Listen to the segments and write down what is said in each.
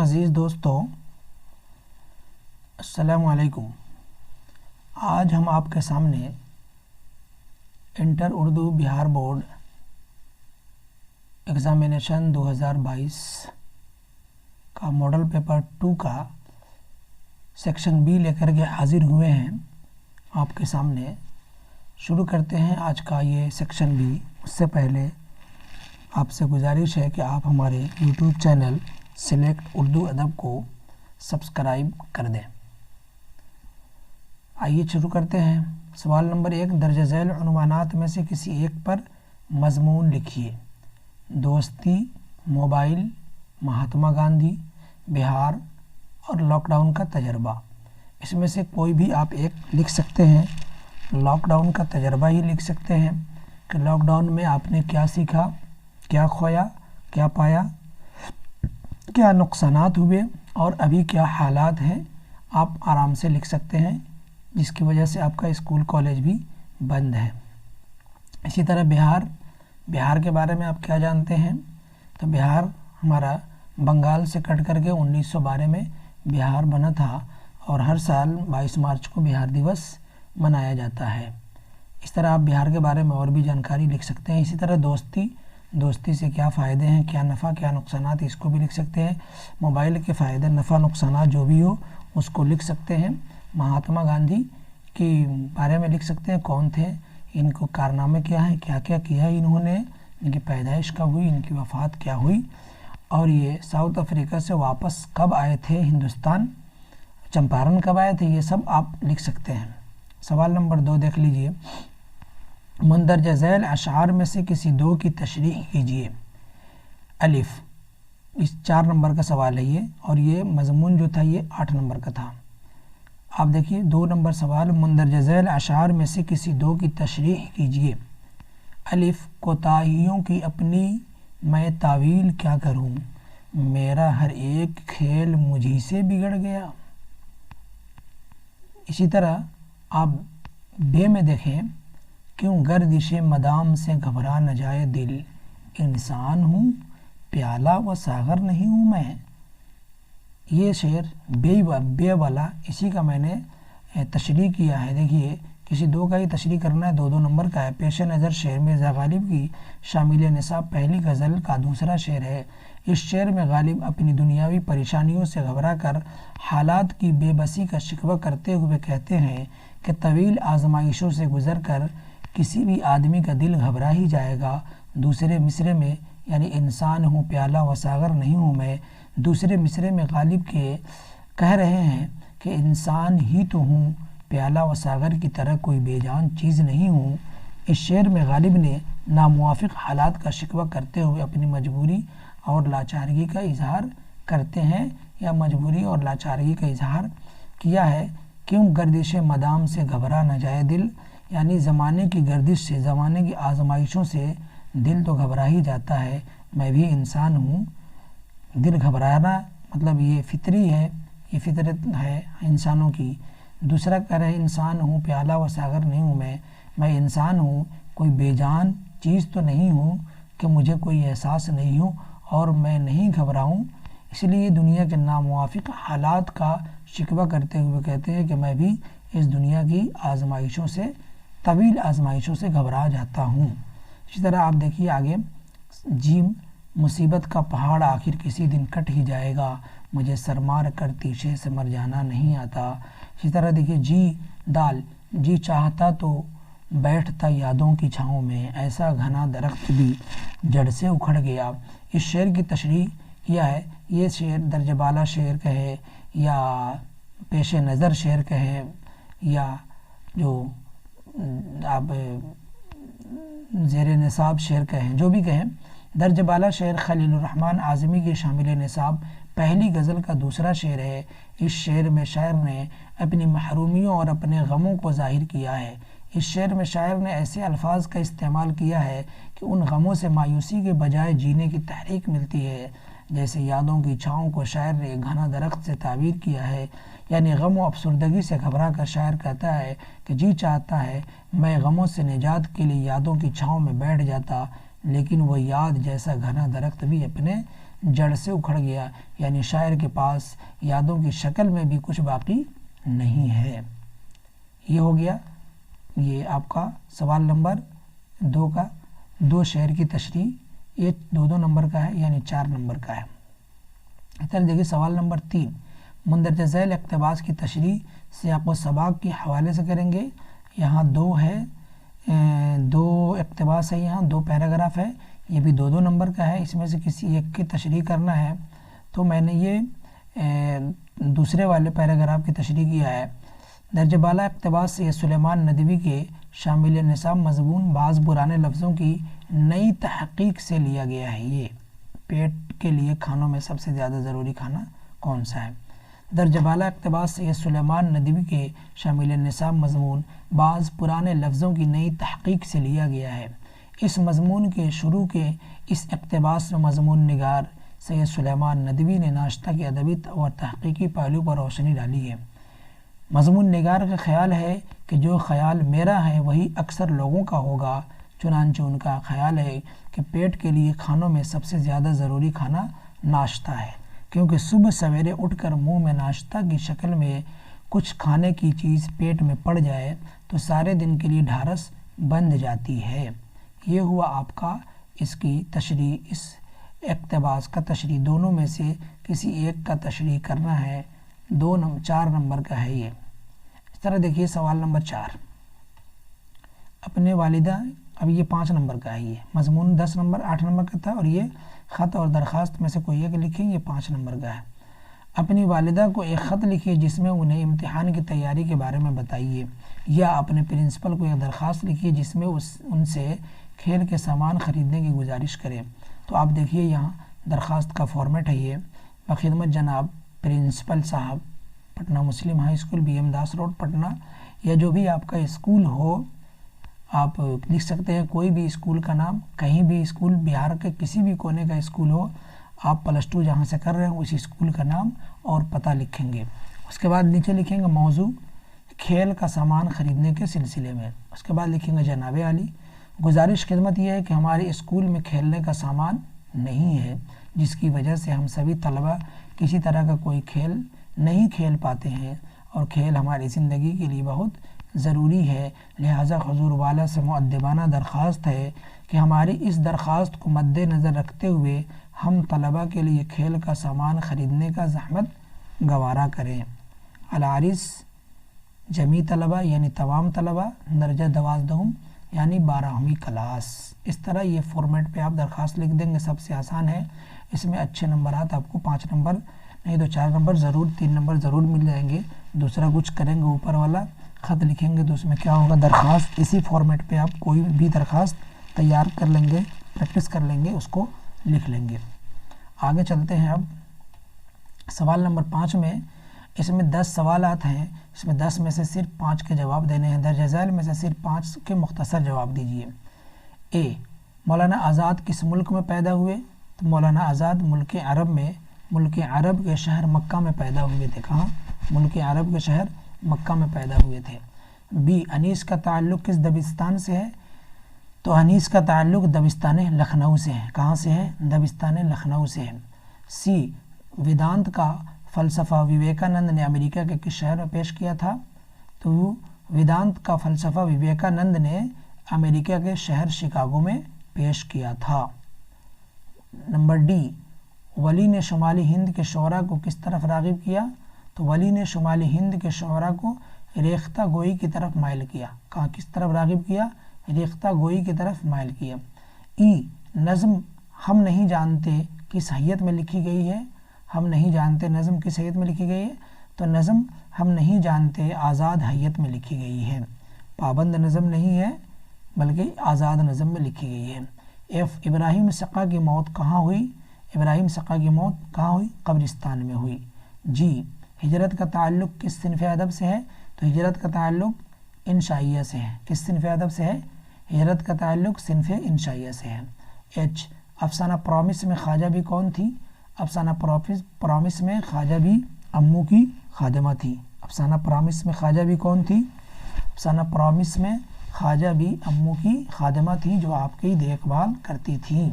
عزیز دوستوں، السلام علیکم۔ آج ہم آپ کے سامنے انٹر اردو بہار بورڈ ایگزامینیشن 2022 کا ماڈل پیپر 2 کا سیکشن بی لے کر کے حاضر ہوئے ہیں۔ آپ کے سامنے شروع کرتے ہیں آج کا یہ سیکشن بی۔ اس سے پہلے آپ سے گزارش ہے کہ آپ ہمارے یوٹیوب چینل سلیکٹ اردو ادب کو سبسکرائب کر دیں۔ آئیے شروع کرتے ہیں۔ سوال نمبر 1، درج ذیل عنوانات میں سے کسی ایک پر مضمون لکھیے۔ دوستی، موبائل، مہاتما گاندھی، بہار اور لاک ڈاؤن کا تجربہ۔ اس میں سے کوئی بھی آپ ایک لکھ سکتے ہیں۔ لاک ڈاؤن کا تجربہ ہی لکھ سکتے ہیں کہ لاک ڈاؤن میں آپ نے کیا سیکھا، کیا کھویا، کیا پایا، کیا نقصانات ہوئے اور ابھی کیا حالات ہیں۔ آپ آرام سے لکھ سکتے ہیں، جس کی وجہ سے آپ کا اسکول کالج بھی بند ہے۔ اسی طرح بہار کے بارے میں آپ کیا جانتے ہیں؟ تو بہار ہمارا بنگال سے کٹ کر کے 1912 میں بہار بنا تھا اور ہر سال 22 مارچ کو بہار دیوس منایا جاتا ہے۔ اس طرح آپ بہار کے بارے میں اور بھی جانکاری لکھ سکتے ہیں۔ اسی طرح دوستی سے کیا فائدے ہیں، کیا نفع کیا نقصانات، اس کو بھی لکھ سکتے ہیں۔ موبائل کے فائدے، نفع، نقصانات جو بھی ہو اس کو لکھ سکتے ہیں۔ مہاتما گاندھی کے بارے میں لکھ سکتے ہیں، کون تھے، ان کو کارنامے کیا ہیں، کیا کیا کیا انہوں نے، ان کی پیدائش کب ہوئی، ان کی وفات کیا ہوئی، اور یہ ساؤتھ افریقہ سے واپس کب آئے تھے ہندوستان، چمپارن کب آئے تھے، یہ سب آپ لکھ سکتے ہیں۔ سوال نمبر 2 دیکھ لیجئے۔ مندرجہ ذیل اشعار میں سے کسی دو کی تشریح کیجیے۔ الف، اس 4 نمبر کا سوال ہے یہ، اور یہ مضمون جو تھا یہ 8 نمبر کا تھا۔ آپ دیکھیے 2 نمبر سوال، مندرجہ ذیل اشعار میں سے کسی دو کی تشریح کیجیے۔ الف، کوتاہیوں کی اپنی میں تعویل کیا کروں، میرا ہر ایک کھیل مجھی سے بگڑ گیا۔ اسی طرح آپ بے میں دیکھیں، کیوں گردش مدام سے گھبرا نہ جائے دل، انسان ہوں پیالہ و ساغر نہیں ہوں میں۔ یہ شعر بے والا، اسی کا میں نے تشریح کیا ہے۔ دیکھیے کسی دو کا ہی تشریح کرنا ہے، 2 نمبر کا ہے۔ پیش نظر شعر مرزا غالب کی شامل نصاب پہلی غزل کا دوسرا شعر ہے۔ اس شعر میں غالب اپنی دنیاوی پریشانیوں سے گھبرا کر حالات کی بے بسی کا شکوہ کرتے ہوئے کہتے ہیں کہ طویل آزمائشوں سے گزر کر کسی بھی آدمی کا دل گھبرا ہی جائے گا۔ دوسرے مصرے میں یعنی انسان ہوں پیالہ و ساغر نہیں ہوں میں، دوسرے مصرے میں غالب کے کہہ رہے ہیں کہ انسان ہی تو ہوں، پیالہ و ساغر کی طرح کوئی بے جان چیز نہیں ہوں۔ اس شعر میں غالب نے ناموافق حالات کا شکوہ کرتے ہوئے اپنی مجبوری اور لاچارگی کا اظہار کرتے ہیں، یا مجبوری اور لاچارگی کا اظہار کیا ہے۔ کیوں گردش مدام سے گھبرا نہ جائے دل، یعنی زمانے کی گردش سے، زمانے کی آزمائشوں سے دل تو گھبرا ہی جاتا ہے، میں بھی انسان ہوں۔ دل گھبرانا مطلب یہ فطری ہے، یہ فطرت ہے انسانوں کی۔ دوسرا کہہ رہے انسان ہوں پیالہ و ساغر نہیں ہوں میں انسان ہوں، کوئی بے جان چیز تو نہیں ہوں کہ مجھے کوئی احساس نہیں ہو اور میں نہیں گھبراؤں۔ اس لیے دنیا کے ناموافق حالات کا شکوہ کرتے ہوئے کہتے ہیں کہ میں بھی اس دنیا کی آزمائشوں سے، طویل آزمائشوں سے گھبرا جاتا ہوں۔ اسی طرح آپ دیکھیے آگے، جیم، مصیبت کا پہاڑ آخر کسی دن کٹ ہی جائے گا، مجھے سرمار کر تیشے سے مر جانا نہیں آتا۔ اسی طرح دیکھیے جی، دال، جی چاہتا تو بیٹھتا یادوں کی چھاؤں میں، ایسا گھنا درخت بھی جڑ سے اکھڑ گیا۔ اس شعر کی تشریح کیا ہے۔ یہ شعر درجہ بالا شعر کہے یا پیش نظر شعر کہے یا جو آپ زیر نصاب شعر کہیں، جو بھی کہیں، درجہ بالا شعر خلیل الرحمن اعظمی کی شامل نصاب پہلی غزل کا دوسرا شعر ہے۔ اس شعر میں شاعر نے اپنی محرومیوں اور اپنے غموں کو ظاہر کیا ہے۔ اس شعر میں شاعر نے ایسے الفاظ کا استعمال کیا ہے کہ ان غموں سے مایوسی کے بجائے جینے کی تحریک ملتی ہے۔ جیسے یادوں کی چھاؤں کو شاعر نے ایک گھنا درخت سے تعبیر کیا ہے، یعنی غم و افسردگی سے گھبرا کر شاعر کہتا ہے کہ جی چاہتا ہے میں غموں سے نجات کے لیے یادوں کی چھاؤں میں بیٹھ جاتا، لیکن وہ یاد جیسا گھنا درخت بھی اپنے جڑ سے اکھڑ گیا، یعنی شاعر کے پاس یادوں کی شکل میں بھی کچھ باقی نہیں ہے۔ یہ ہو گیا یہ آپ کا سوال نمبر 2 کا، 2 شعر کی تشریح، یہ 2 نمبر کا ہے یعنی 4 نمبر کا ہے۔ چل دیکھیے سوال نمبر 3، مندرجہ ذیل اقتباس کی تشریح سیاق و سباق کے حوالے سے کریں گے۔ یہاں 2 ہے، 2 اقتباس ہے، یہاں 2 پیراگراف ہے، یہ بھی 2 نمبر کا ہے، اس میں سے کسی ایک کی تشریح کرنا ہے۔ تو میں نے یہ دوسرے والے پیراگراف کی تشریح کیا ہے۔ درجہ بالا اقتباس سے سلیمان ندوی کے شامل نصاب مضمون بعض پرانے لفظوں کی نئی تحقیق سے لیا گیا ہے۔ یہ پیٹ کے لیے کھانوں میں سب سے زیادہ ضروری کھانا کون سا ہے؟ درجہ بالا اقتباس سے سلیمان ندوی کے شامل نصاب مضمون بعض پرانے لفظوں کی نئی تحقیق سے لیا گیا ہے۔ اس مضمون کے شروع کے اس اقتباس میں مضمون نگار سید سلیمان ندوی نے ناشتہ کے ادبی اور تحقیقی پہلو پر روشنی ڈالی ہے۔ مضمون نگار کا خیال ہے کہ جو خیال میرا ہے وہی اکثر لوگوں کا ہوگا، چنانچہ ان کا خیال ہے کہ پیٹ کے لیے کھانوں میں سب سے زیادہ ضروری کھانا ناشتہ ہے، کیونکہ صبح سویرے اٹھ کر منہ میں ناشتہ کی شکل میں کچھ کھانے کی چیز پیٹ میں پڑ جائے تو سارے دن کے لیے ڈھارس بند جاتی ہے۔ یہ ہوا آپ کا اس کی تشریح، اس اقتباس کا تشریح، دونوں میں سے کسی ایک کا تشریح کرنا ہے، 4 نمبر کا ہے یہ۔ اس طرح دیکھیے سوال نمبر 4، اپنے والدہ، اب یہ 5 نمبر کا ہے، یہ مضمون 10 نمبر 8 نمبر کا تھا، اور یہ خط اور درخواست میں سے کوئی ایک لکھیں، یہ 5 نمبر کا ہے۔ اپنی والدہ کو ایک خط لکھیے جس میں انہیں امتحان کی تیاری کے بارے میں بتائیے، یا اپنے پرنسپل کو ایک درخواست لکھیے جس میں ان سے کھیل کے سامان خریدنے کی گزارش کرے۔ تو آپ دیکھیے یہاں درخواست کا فارمیٹ ہے یہ، بخدمت جناب پرنسپل صاحب، Patna Muslim high school, B M Das road Patna, یا جو بھی آپ کا اسکول ہو آپ لکھ سکتے ہیں، کوئی بھی اسکول کا نام، کہیں بھی اسکول، بہار کے کسی بھی کونے کا اسکول ہو، آپ +2 جہاں سے کر رہے ہیں اسی اسکول کا نام اور پتہ لکھیں گے۔ اس کے بعد نیچے لکھیں گے موضوع کھیل کا سامان خریدنے کے سلسلے میں۔ اس کے بعد لکھیں گے جناب عالی، گزارش خدمت یہ ہے کہ ہمارے اسکول میں کھیلنے کا سامان نہیں ہے، جس کی وجہ سے ہم سبھی طلبہ کسی طرح کا کوئی کھیل نہیں کھیل پاتے ہیں، اور کھیل ہماری زندگی کے لیے بہت ضروری ہے، لہٰذا حضور والا سے مؤدبانہ درخواست ہے کہ ہماری اس درخواست کو مد نظر رکھتے ہوئے ہم طلبہ کے لیے کھیل کا سامان خریدنے کا زحمت گوارا کریں۔ العارض جمیع طلبہ یعنی تمام طلبہ، درجہ 12 یعنی 12ویں کلاس۔ اس طرح یہ فارمیٹ پہ آپ درخواست لکھ دیں گے، سب سے آسان ہے، اس میں اچھے نمبرات آپ کو 5 نمبر نہیں تو 4 نمبر ضرور، 3 نمبر ضرور مل جائیں گے۔ دوسرا کچھ کریں گے اوپر والا خط لکھیں گے تو اس میں کیا ہوگا، درخواست، اسی فارمیٹ پہ آپ کوئی بھی درخواست تیار کر لیں گے، پریکٹس کر لیں گے، اس کو لکھ لیں گے۔ آگے چلتے ہیں اب سوال نمبر 5 میں، اس میں 10 سوالات ہیں، اس میں 10 میں سے صرف 5 کے جواب دینے ہیں، درجہ ذیل میں سے صرف 5 کے مختصر جواب دیجیے۔ اے، مولانا آزاد کس ملک میں پیدا ہوئے؟ تو مولانا آزاد ملک عرب کے شہر مکہ میں پیدا ہوئے تھے۔ کہاں؟ ملک عرب کے شہر مکہ میں پیدا ہوئے تھے۔ بی، انیس کا تعلق کس دبستان سے ہے؟ تو انیس کا تعلق دبستان لکھنؤ سے ہے۔ کہاں سے ہے؟ دبستان لکھنؤ سے ہے۔ سی، ویدانت کا فلسفہ وویکانند نے امریکہ کے کس شہر میں پیش کیا تھا؟ تو ویدانت کا فلسفہ وویکانند نے امریکہ کے شہر شکاگو میں پیش کیا تھا۔ نمبر ڈی، ولی نے شمالی ہند کے شعراء کو کس طرف راغب کیا؟ تو ولی نے شمالی ہند کے شعراء کو ریختہ گوئی کی طرف مائل کیا۔ کہاں کس طرف راغب کیا؟ ریختہ گوئی کی طرف مائل کیا۔ ای، نظم ہم نہیں جانتے کس حیت میں لکھی گئی ہے؟ ہم نہیں جانتے نظم کس حیت میں لکھی گئی ہے؟ تو نظم ہم نہیں جانتے آزاد حیت میں لکھی گئی ہے، پابند نظم نہیں ہے بلکہ آزاد نظم میں لکھی گئی ہے۔ ایف، ابراہیم سقا کی موت کہاں ہوئی؟ ابراہیم سقا کی موت کہاں ہوئی؟ قبرستان میں ہوئی۔ جی، ہجرت کا تعلق کس صنف ادب سے ہے؟ تو ہجرت کا تعلق انشائیہ سے ہے۔ کس صنف ادب سے ہے؟ ہجرت کا تعلق صنف انشائیہ سے ہے۔ ایچ، افسانہ پرومس میں خواجہ بھی کون تھی؟ افسانہ پرومس میں خواجہ بھی امو کی خادمہ تھی۔ افسانہ پرومس میں خواجہ بھی کون تھی؟ افسانہ پرومس میں خواجہ بھی امو کی خادمہ تھی جو آپ کی دیکھ بھال کرتی تھیں۔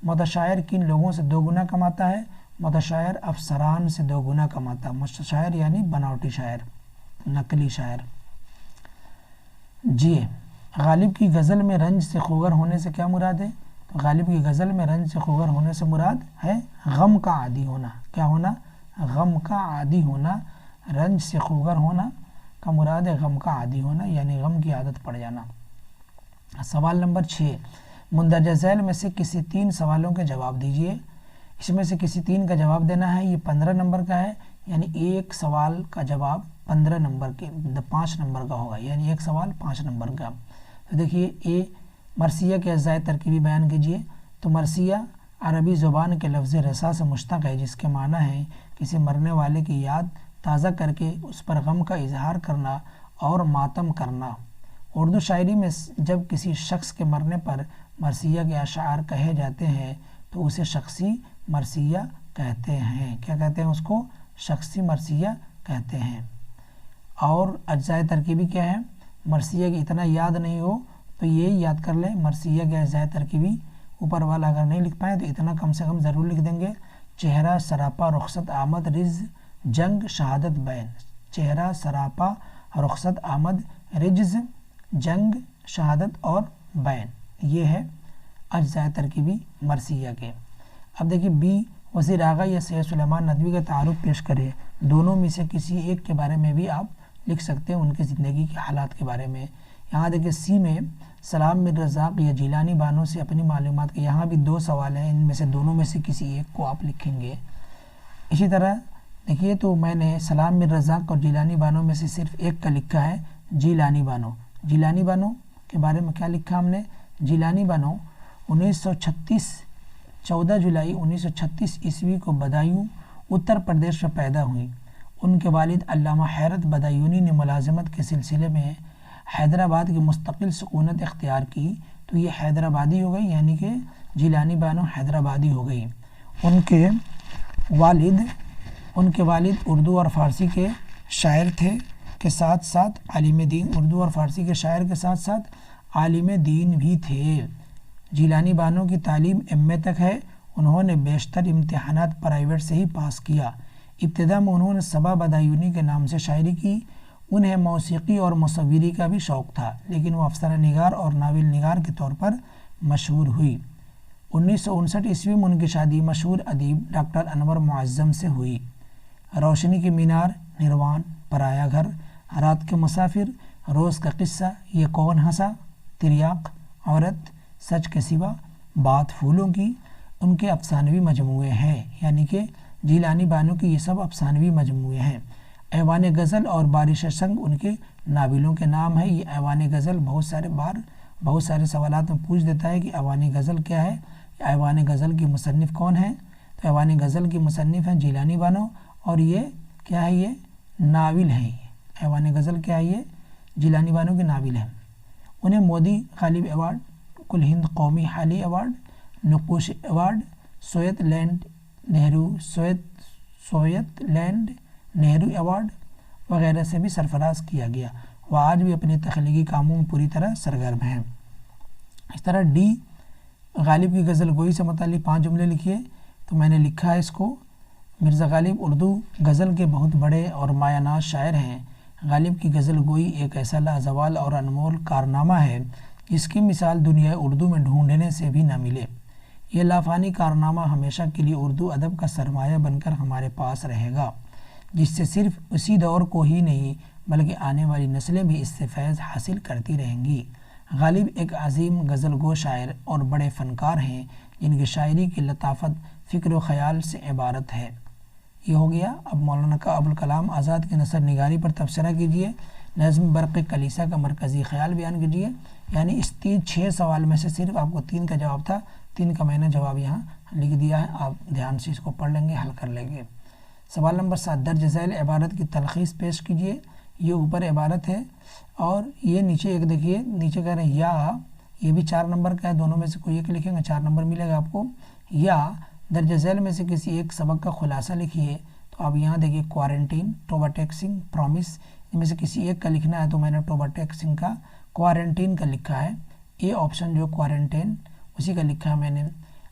متشاعر کن لوگوں سے 2 گنا کماتا ہے؟ متشاعر افسران سے 2 گنا کماتا ہے۔ متشاعر یعنی بناوٹی شاعر، نقلی شاعر۔ جی، غالب کی غزل میں رنج سے خوگر ہونے سے کیا مراد ہے؟ تو غالب کی غزل میں رنج سے خوگر ہونے سے مراد ہے غم کا عادی ہونا۔ کیا ہونا؟ غم کا عادی ہونا۔ رنج سے خوگر ہونا کا مراد ہے غم کا عادی ہونا، یعنی غم کی عادت پڑ جانا۔ سوال نمبر 6، مندرجہ ذیل میں سے کسی 3 سوالوں کے جواب دیجیے۔ اس میں سے کسی 3 کا جواب دینا ہے۔ یہ 15 نمبر کا ہے، یعنی ایک سوال کا جواب 15 نمبر کے 5 نمبر کا ہوگا، یعنی ایک سوال 5 نمبر کا۔ تو دیکھیے، اے مرثیہ کے اجزائے ترکیبی بیان کیجیے۔ تو مرثیہ عربی زبان کے لفظ رسا سے مشتق ہے، جس کے معنی ہے کسی مرنے والے کی یاد تازہ کر کے اس پر غم کا اظہار کرنا اور ماتم کرنا۔ اردو شاعری میں جب کسی شخص کے مرنے پر مرثیہ کے اشعار کہے جاتے ہیں تو اسے شخصی مرثیہ کہتے ہیں۔ کیا کہتے ہیں اس کو؟ شخصی مرثیہ کہتے ہیں۔ اور اجزائے ترکیبی کیا ہے؟ مرثیہ کی اتنا یاد نہیں ہو تو یہی یاد کر لیں، مرثیہ کے اجزائے ترکیبی اوپر والا اگر نہیں لکھ پائیں تو اتنا کم سے کم ضرور لکھ دیں گے: چہرہ سراپا رخصت آمد رجز جنگ شہادت بین۔ چہرہ سراپا رخصت آمد رجز جنگ شہادت اور بین، یہ ہے اجزائے ترکیبی مرثیہ کے۔ اب دیکھیے بی، وزیر اعلیٰ یا سید سلیمان ندوی کا تعارف پیش کرے۔ دونوں میں سے کسی ایک کے بارے میں بھی آپ لکھ سکتے ہیں، ان کی زندگی کے حالات کے بارے میں۔ یہاں دیکھیے سی میں سلام میر رزاق یا جیلانی بانو سے اپنی معلومات کے، یہاں بھی 2 سوال ہیں، ان میں سے دونوں میں سے کسی ایک کو آپ لکھیں گے۔ اسی طرح دیکھیے، تو میں نے سلام میر رزاق اور جیلانی بانو میں سے صرف ایک کا لکھا ہے، جیلانی بانو۔ جیلانی بانو کے بارے میں کیا لکھا ہم نے؟ جیلانی بانو 14 جولائی 1936 عیسوی کو بدایوں اتر پردیش میں پیدا ہوئی۔ ان کے والد علامہ حیرت بدایونی نے ملازمت کے سلسلے میں حیدرآباد کی مستقل سکونت اختیار کی، تو یہ حیدرآبادی ہو گئی، یعنی کہ جیلانی بانو حیدرآبادی ہو گئی۔ ان کے والد اردو اور فارسی کے شاعر تھے کے ساتھ ساتھ عالم دین، اردو اور فارسی کے شاعر کے ساتھ ساتھ عالم دین بھی تھے۔ جیلانی بانو کی تعلیم ایم اے تک ہے۔ انہوں نے بیشتر امتحانات پرائیویٹ سے ہی پاس کیا۔ ابتدا میں انہوں نے صبا بدایونی کے نام سے شاعری کی۔ انہیں موسیقی اور مصوری کا بھی شوق تھا، لیکن وہ افسانہ نگار اور ناول نگار کے طور پر مشہور ہوئی۔ 1959 عیسوی میں ان کی شادی مشہور ادیب ڈاکٹر انور معظم سے ہوئی۔ روشنی کی مینار، نروان، پرایا گھر، رات کے مسافر، روز کا قصہ، یہ کون ہنسا، تریاق، عورت، سچ کے سوا، بات پھولوں کی، ان کے افسانوی مجموعے ہیں، یعنی کہ جیلانی بانو کی یہ سب افسانوی مجموعے ہیں۔ ایوان غزل اور بارش سنگ ان کے ناولوں کے نام ہیں۔ یہ ایوان غزل بہت سارے سوالات میں پوچھ دیتا ہے کہ ایوان غزل کیا ہے، ایوان غزل کی مصنف کون ہے؟ تو ایوان غزل کی مصنف ہیں جیلانی بانو، اور یہ کیا ہے؟ یہ ناول ہیں۔ ایوان غزل کیا ہے؟ یہ جیلانی بانو کے ناول ہیں۔ انہیں مودی غالب ایوارڈ، کل ہند قومی Hali award, Nuqoosh award, Soviet land Nehru award وغیرہ سے بھی سرفراز کیا گیا۔ وہ آج بھی اپنے تخلیقی کاموں میں پوری طرح سرگرم ہیں۔ اس طرح ڈی، غالب کی غزل گوئی سے متعلق 5 جملے لکھیے۔ تو میں نے لکھا ہے اس کو، مرزا غالب اردو غزل کے بہت بڑے اور مایہ ناز شاعر ہیں۔ غالب کی غزل گوئی ایک ایسا لازوال اور انمول کارنامہ ہے جس کی مثال دنیا اردو میں ڈھونڈنے سے بھی نہ ملے۔ یہ لافانی کارنامہ ہمیشہ کے لیے اردو ادب کا سرمایہ بن کر ہمارے پاس رہے گا، جس سے صرف اسی دور کو ہی نہیں بلکہ آنے والی نسلیں بھی اس سے فیض حاصل کرتی رہیں گی۔ غالب ایک عظیم غزل گو شاعر اور بڑے فنکار ہیں جن کی شاعری کی لطافت فکر و خیال سے عبارت ہے۔ یہ ہو گیا۔ اب مولانا ابوالکلام آزاد کی نثر نگاری پر تبصرہ کیجیے۔ نظم برق کلیسا کا مرکزی خیال بیان کیجیے۔ یعنی اس 6 سوال میں سے صرف آپ کو 3 کا جواب تھا، 3 کا میں نے جواب یہاں لکھ دیا ہے، آپ دھیان سے اس کو پڑھ لیں گے، حل کر لیں گے۔ سوال نمبر 7، درج ذیل عبارت کی تلخیص پیش کیجیے۔ یہ اوپر عبارت ہے اور یہ نیچے ایک دیکھیے، نیچے کہہ رہے ہیں یا، یہ بھی 4 نمبر کا ہے، دونوں میں سے کوئی ایک لکھیں گے 4 نمبر ملے گا آپ کو۔ یا درج ذیل میں سے کسی ایک سبق کا خلاصہ لکھیے۔ تو اب یہاں دیکھیے کوارنٹین، ٹوبا ٹیکسنگ، پرومس، ان میں سے کسی ایک کا لکھنا ہے، تو میں نے ٹوبا ٹیکسنگ کا کوارنٹین کا لکھا ہے، اے آپشن جو کوارنٹین اسی کا لکھا ہے میں نے۔